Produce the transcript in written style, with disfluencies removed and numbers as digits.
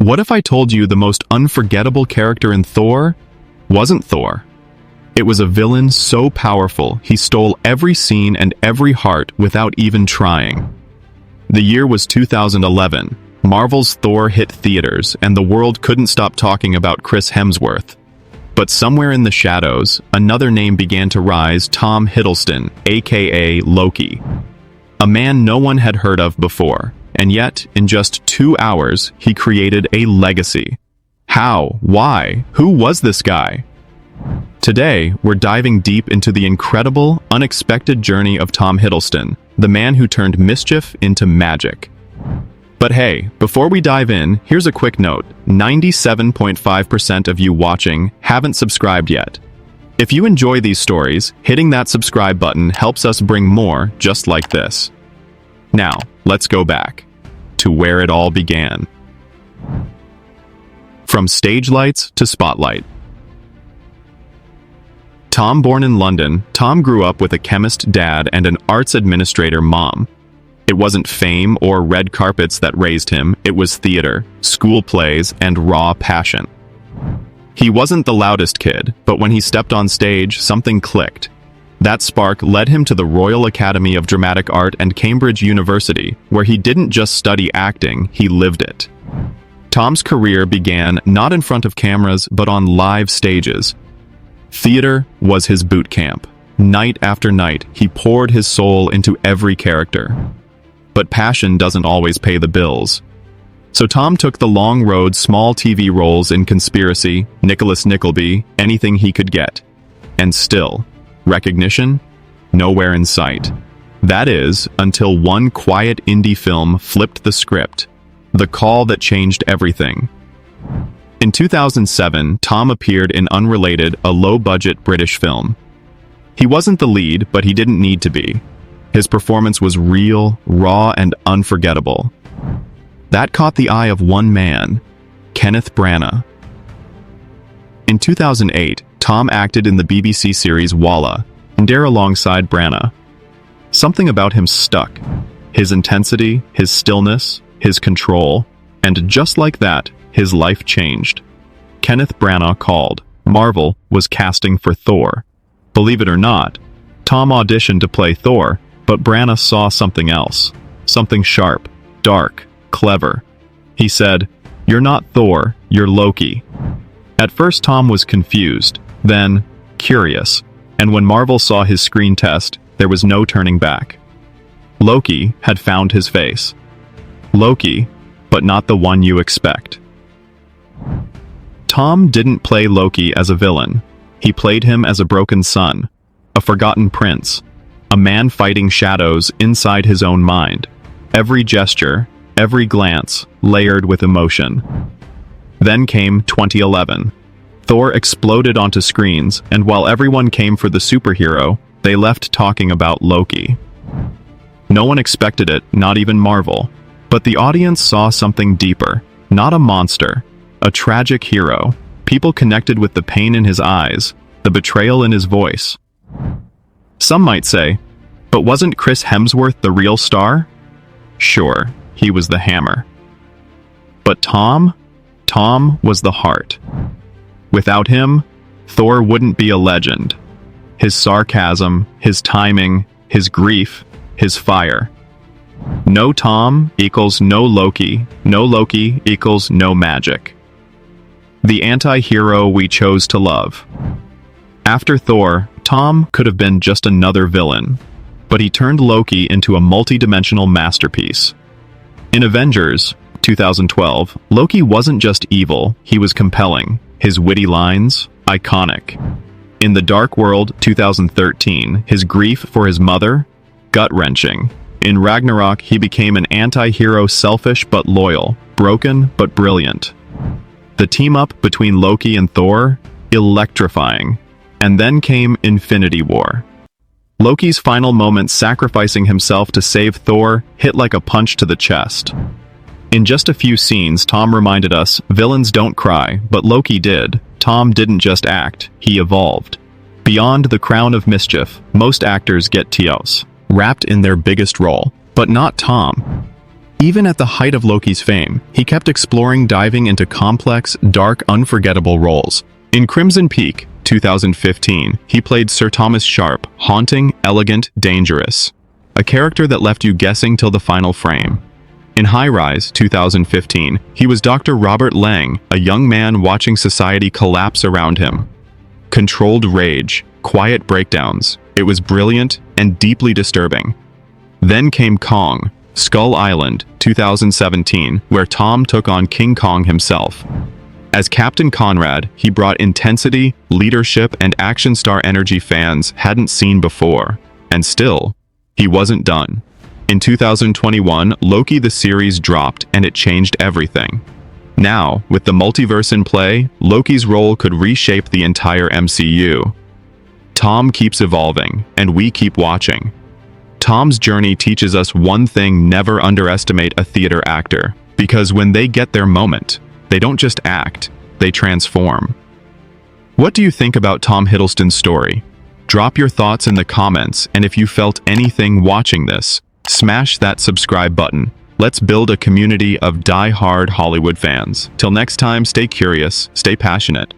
What if I told you the most unforgettable character in Thor wasn't Thor? It was a villain so powerful he stole every scene and every heart without even trying. The year was 2011. Marvel's Thor hit theaters, and the world couldn't stop talking about Chris Hemsworth. But somewhere in the shadows, another name began to rise: Tom Hiddleston, aka Loki. A man no one had heard of before, and yet, in just 2 hours, he created a legacy. How? Why? Who was this guy? Today, we're diving deep into the incredible, unexpected journey of Tom Hiddleston, the man who turned mischief into magic. But hey, before we dive in, here's a quick note. 97.5% of you watching haven't subscribed yet. If you enjoy these stories, hitting that subscribe button helps us bring more just like this. Now, let's go back to where it all began. From stage lights to spotlight. Tom, born in London, Tom grew up with a chemist dad and an arts administrator mom. It wasn't fame or red carpets that raised him, it was theater, school plays, and raw passion. He wasn't the loudest kid, but when he stepped on stage, something clicked. That spark led him to the Royal Academy of Dramatic Art and Cambridge University, where he didn't just study acting, he lived it. Tom's career began not in front of cameras, but on live stages. Theater was his boot camp. Night after night, he poured his soul into every character. But passion doesn't always pay the bills. So Tom took the long road, small TV roles in Conspiracy, Nicholas Nickleby, anything he could get. And still, recognition? Nowhere in sight. That is, until one quiet indie film flipped the script. The call that changed everything. In 2007, Tom appeared in Unrelated, a low-budget British film. He wasn't the lead, but he didn't need to be. His performance was real, raw, and unforgettable. That caught the eye of one man, Kenneth Branagh. In 2008, Tom acted in the BBC series Walla, and there alongside Branagh. Something about him stuck. His intensity, his stillness, his control, and just like that, his life changed. Kenneth Branagh called. Marvel was casting for Thor. Believe it or not, Tom auditioned to play Thor, but Branagh saw something else. Something sharp, dark, clever. He said, "You're not Thor, you're Loki." At first Tom was confused, then curious, and when Marvel saw his screen test, there was no turning back. Loki had found his face. Loki, but not the one you expect. Tom didn't play Loki as a villain. He played him as a broken son, a forgotten prince, a man fighting shadows inside his own mind. Every gesture, every glance, layered with emotion. Then came 2011. Thor exploded onto screens, and while everyone came for the superhero, they left talking about Loki. No one expected it, not even Marvel. But the audience saw something deeper. Not a monster. A tragic hero. People connected with the pain in his eyes, the betrayal in his voice. Some might say, but wasn't Chris Hemsworth the real star? Sure, he was the hammer. But Tom was the heart. Without him, Thor wouldn't be a legend. His sarcasm, his timing, his grief, his fire. No Tom equals no Loki equals no magic. The anti-hero we chose to love. After Thor, Tom could have been just another villain, but he turned Loki into a multi-dimensional masterpiece. In Avengers 2012, Loki wasn't just evil, he was compelling. His witty lines, iconic. In The Dark World 2013, his grief for his mother, gut-wrenching. In Ragnarok, he became an anti-hero, selfish but loyal, broken but brilliant. The team-up between Loki and Thor, electrifying. And then came Infinity War. Loki's final moment, sacrificing himself to save Thor, hit like a punch to the chest. In just a few scenes, Tom reminded us, villains don't cry, but Loki did. Tom didn't just act, he evolved. Beyond the crown of mischief, most actors get tears, wrapped in their biggest role, but not Tom. Even at the height of Loki's fame, he kept exploring, diving into complex, dark, unforgettable roles. In Crimson Peak, 2015, he played Sir Thomas Sharp, haunting, elegant, dangerous. A character that left you guessing till the final frame. In High Rise, 2015, he was Dr. Robert Lang, a young man watching society collapse around him. Controlled rage, quiet breakdowns. It was brilliant and deeply disturbing. Then came Kong, Skull Island, 2017, where Tom took on King Kong himself. As Captain Conrad, he brought intensity, leadership, and action star energy fans hadn't seen before. And still, he wasn't done. In 2021, Loki the series dropped and it changed everything. Now, with the multiverse in play, Loki's role could reshape the entire MCU. Tom keeps evolving, and we keep watching. Tom's journey teaches us one thing: never underestimate a theater actor, because when they get their moment, they don't just act, they transform. What do you think about Tom Hiddleston's story? Drop your thoughts in the comments, and if you felt anything watching this, smash that subscribe button. Let's build a community of die-hard Hollywood fans. Till next time, stay curious, stay passionate.